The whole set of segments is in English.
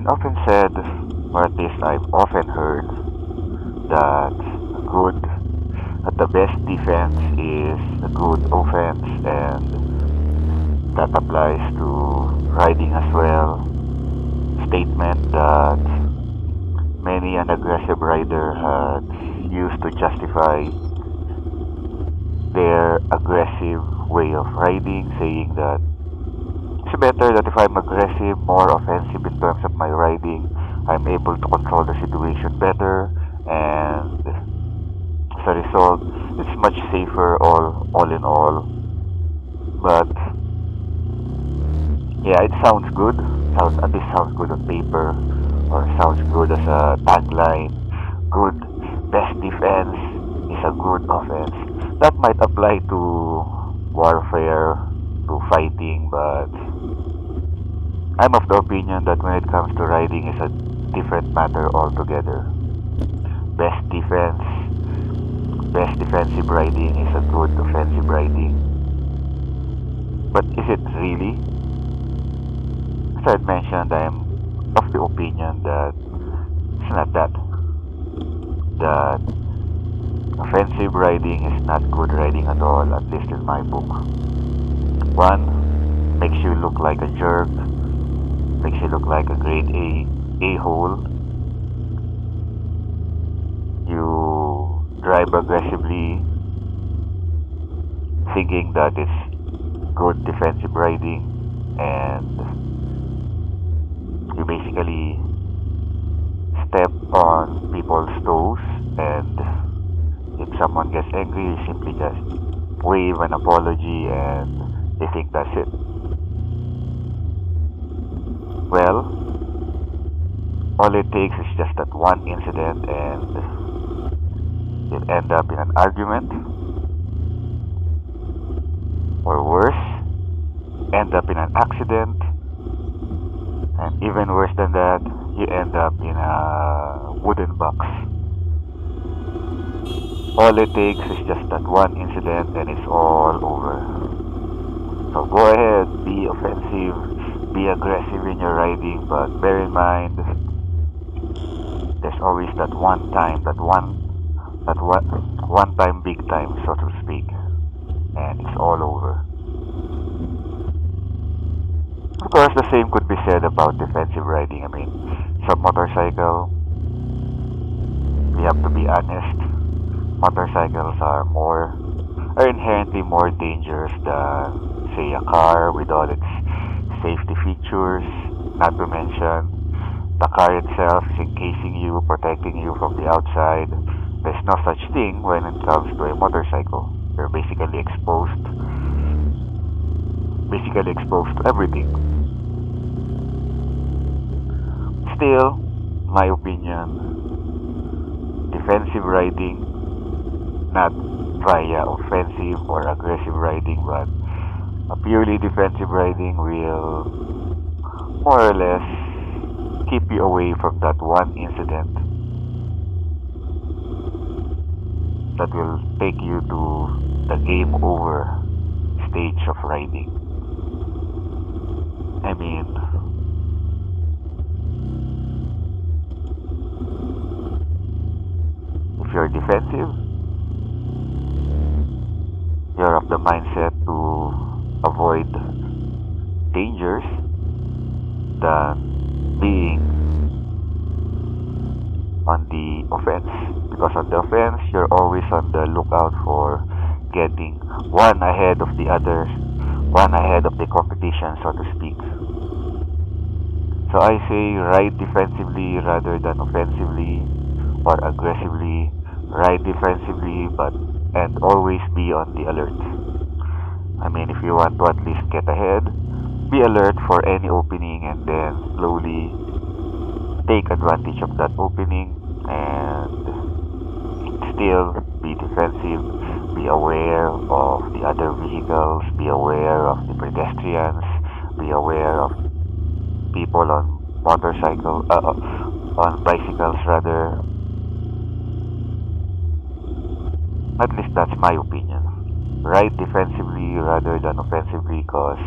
often said, or at least I've often heard, that good the best defense is a good offense, and that applies to riding as well. Statement that many an aggressive rider had used to justify their aggressive way of riding, saying that it's better that if I'm aggressive, more offensive in terms of my riding, I'm able to control the situation better, and as a result, it's much safer all in all. But yeah, it sounds good. Sounds at least sounds good on paper, or sounds good as a tagline. Good best defense is a good offense. That might apply to warfare, to fighting, but I'm of the opinion that when it comes to riding, is a different matter altogether. Best defense, best defensive riding is a good offensive riding. But is it really? As I mentioned, I'm of the opinion that it's not that. That offensive riding is not good riding at all, at least in my book. One, makes you look like a jerk, makes you look like a grade A-hole. You drive aggressively, thinking that it's good defensive riding, and you basically step on people's toes, and if someone gets angry, you simply just wave an apology and they think that's it. Well, all it takes is just that one incident and you'll end up in an argument, or worse, end up in an accident, and even worse than that, you end up in a wooden box. All it takes is just that one incident and it's all over. So go ahead, be offensive, be aggressive in your riding, but bear in mind, there's always that one time, one time big time, so to speak, and it's all over. Of course, the same could be said about defensive riding. I mean, some motorcycle, we have to be honest, motorcycles are inherently more dangerous than, say, a car with all its safety features. Not to mention, the car itself is encasing you, protecting you from the outside. There's no such thing when it comes to a motorcycle. You're basically exposed to everything. Still, my opinion, defensive riding, not via offensive or aggressive riding, but a purely defensive riding will more or less keep you away from that one incident that will take you to the game over stage of riding. I mean, if you're defensive, you're of the mindset to avoid dangers than being on the offense. Because on the offense, you're always on the lookout for getting one ahead of the others, one ahead of the competition, so to speak. So I say ride defensively rather than offensively or aggressively. Ride defensively, but and always be on the alert. I mean, if you want to at least get ahead, be alert for any opening and then slowly take advantage of that opening and still be defensive, be aware of the other vehicles, be aware of the pedestrians, be aware of people on on bicycles rather. At least that's my opinion. Ride defensively rather than offensively, because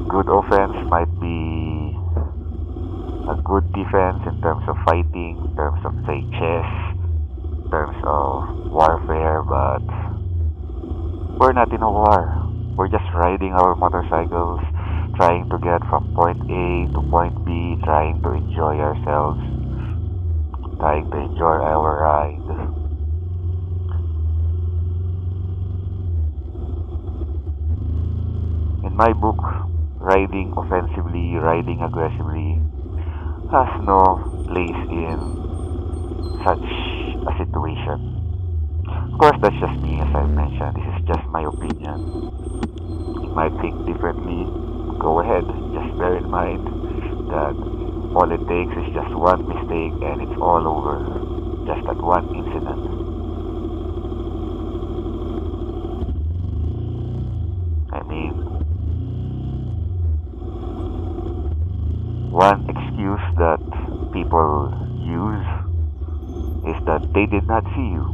good offense might be a good defense in terms of fighting, in terms of, say, chess, in terms of warfare, but we're not in a war. We're just riding our motorcycles, trying to get from point A to point B, trying to enjoy ourselves, trying to enjoy our ride. In my book, riding offensively, riding aggressively has no place in such a situation. Of course, that's just me, as I've mentioned. This is just my opinion. You might think differently. Go ahead. Just bear in mind that all it takes is just one mistake and it's all over. Just that one incident. I mean, one excuse that people use is that they did not see you.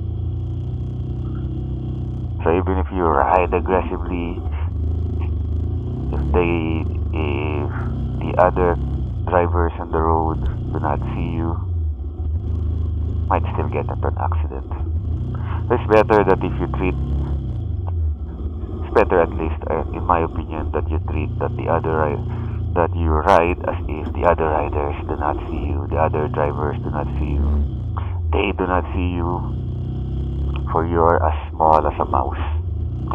So even if you ride aggressively, if the other drivers on the road do not see you, might still get into an accident. It's better that if you treat, it's better at least, in my opinion, that you treat that you ride as if the other riders do not see you, the other drivers do not see you. They do not see you, for you're as small as a mouse.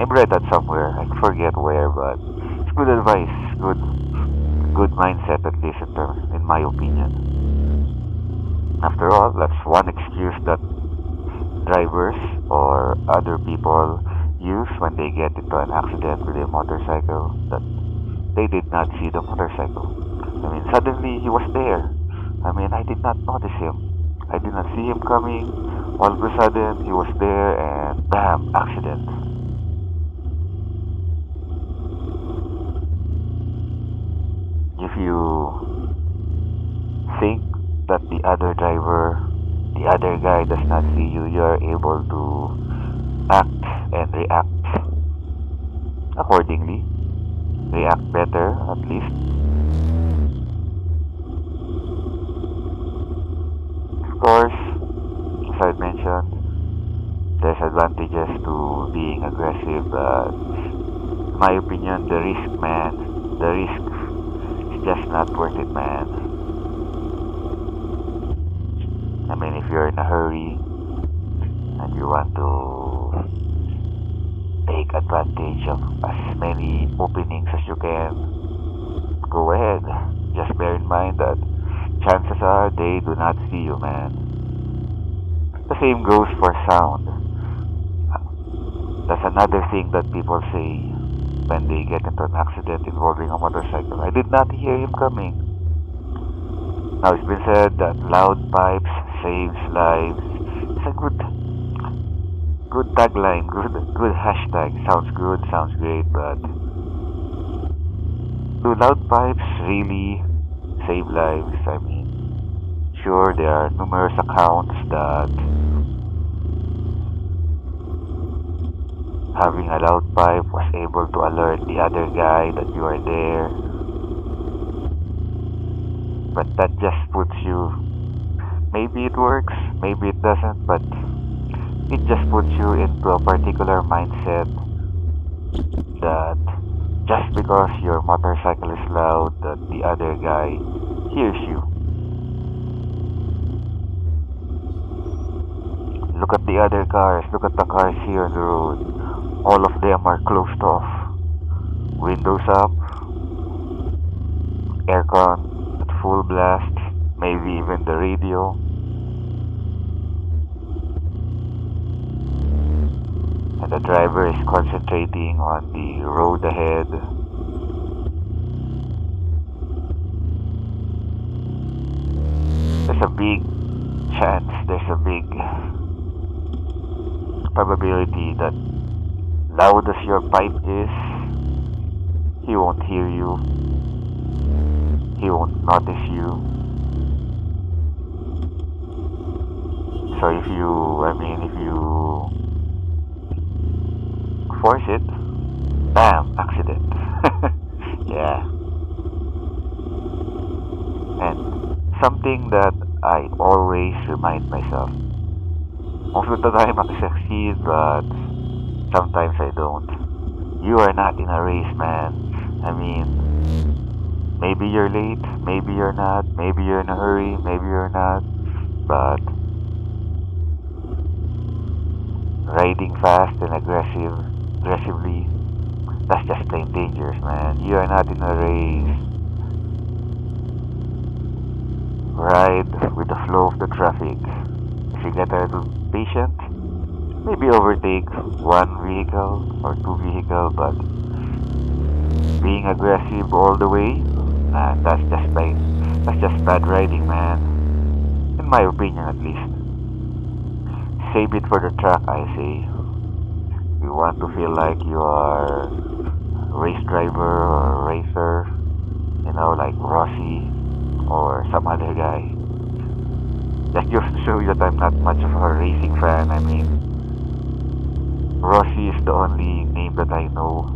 I've read that somewhere. I forget where, but it's good advice, good mindset, at least in my opinion. After all, that's one excuse that drivers or other people use when they get into an accident with a motorcycle, that they did not see the motorcycle. I mean, suddenly he was there. I mean, I did not notice him. I did not see him coming. All of a sudden, he was there and bam, accident. If you think that the other driver, the other guy does not see you, you're able to act and react accordingly. React better, at least. Of course, as I mentioned, there's advantages to being aggressive. In my opinion, the risk is just not worth it, man. I mean, if you're in a hurry and you want to take advantage of as many openings as you can, go ahead. Just bear in mind that chances are they do not see you, man. The same goes for sound. That's another thing that people say when they get into an accident involving a motorcycle. I did not hear him coming. Now, it's been said that loud pipes saves lives. It's a good tagline, good hashtag. Sounds good, sounds great, but do loud pipes really save lives? I mean, sure, there are numerous accounts that having a loud pipe was able to alert the other guy that you are there. But that just puts you, maybe it works, maybe it doesn't, but it just puts you into a particular mindset that just because your motorcycle is loud, that the other guy hears you. Look at the other cars, look at the cars here on the road. All of them are closed off. Windows up, aircon at full blast, maybe even the radio. And the driver is concentrating on the road ahead. There's a big chance, there's a big probability that loud as your pipe is, he won't hear you, he won't notice you. So if you force it, bam, accident. Yeah. Something that I always remind myself. Most of the time I succeed, but sometimes I don't. You are not in a race, man. I mean, maybe you're late, maybe you're not, maybe you're in a hurry, maybe you're not. But riding fast and aggressively, that's just plain dangerous, man. You are not in a race. Ride with the flow of the traffic. If you get a little patient, maybe overtake one vehicle or two vehicle, but being aggressive all the way, that's just bad riding, man. In my opinion, at least. Save it for the track, I say. You want to feel like you are a race driver or a racer, like Rossi or some other guy. Just to show you that I'm not much of a racing fan. I mean, Rossi is the only name that I know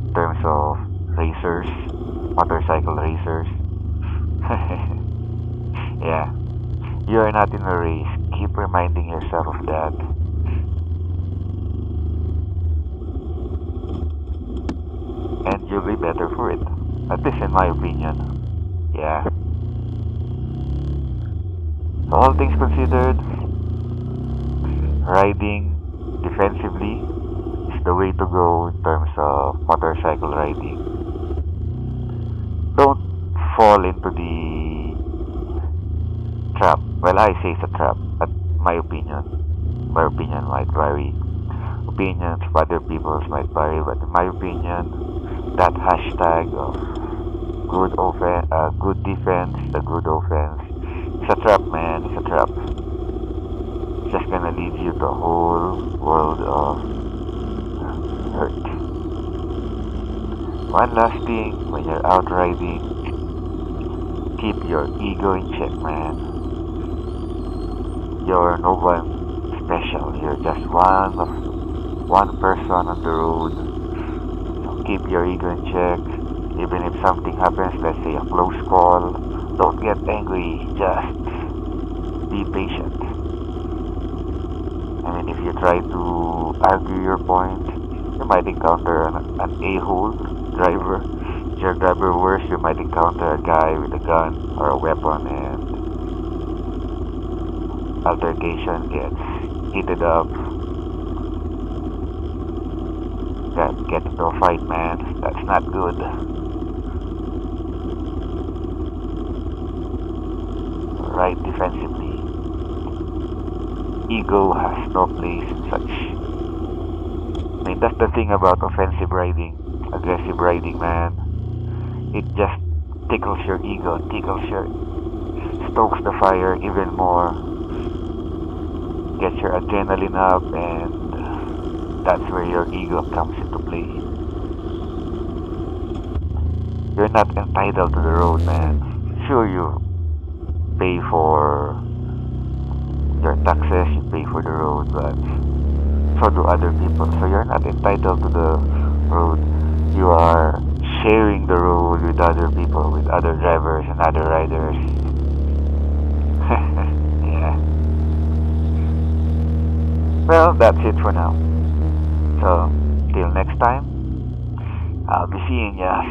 in terms of racers, motorcycle racers. Yeah, you are not in a race. Keep reminding yourself of that. And you'll be better for it. At least in my opinion. Yeah. So all things considered, riding defensively is the way to go in terms of motorcycle riding. Don't fall into the trap. Well, I say it's a trap, but my opinion might vary. Opinions of other people's might vary, but in my opinion, that hashtag of good defense, the good offense, it's a trap, man. It's a trap. It's just gonna lead you to a whole world of hurt. One last thing, when you're out riding, keep your ego in check, man. You're no one special. You're just one person on the road. So keep your ego in check. Even if something happens, let's say a close call, don't get angry. Just be patient. I mean, if you try to argue your point, you might encounter an a-hole driver. If your driver worse, you might encounter a guy with a gun or a weapon, and altercation gets heated up. Get into a fight, man. That's not good. Ride defensively. Ego has no place in such. I mean, that's the thing about offensive riding, aggressive riding, man. It just tickles your ego, stokes the fire even more, gets your adrenaline up, and that's where your ego comes into play. You're not entitled to the road, man. Sure, you pay for your taxes, you pay for the road, but so do other people. So you're not entitled to the road. You are sharing the road with other people, with other drivers and other riders. Yeah. Well, that's it for now. So, till next time, I'll be seeing ya.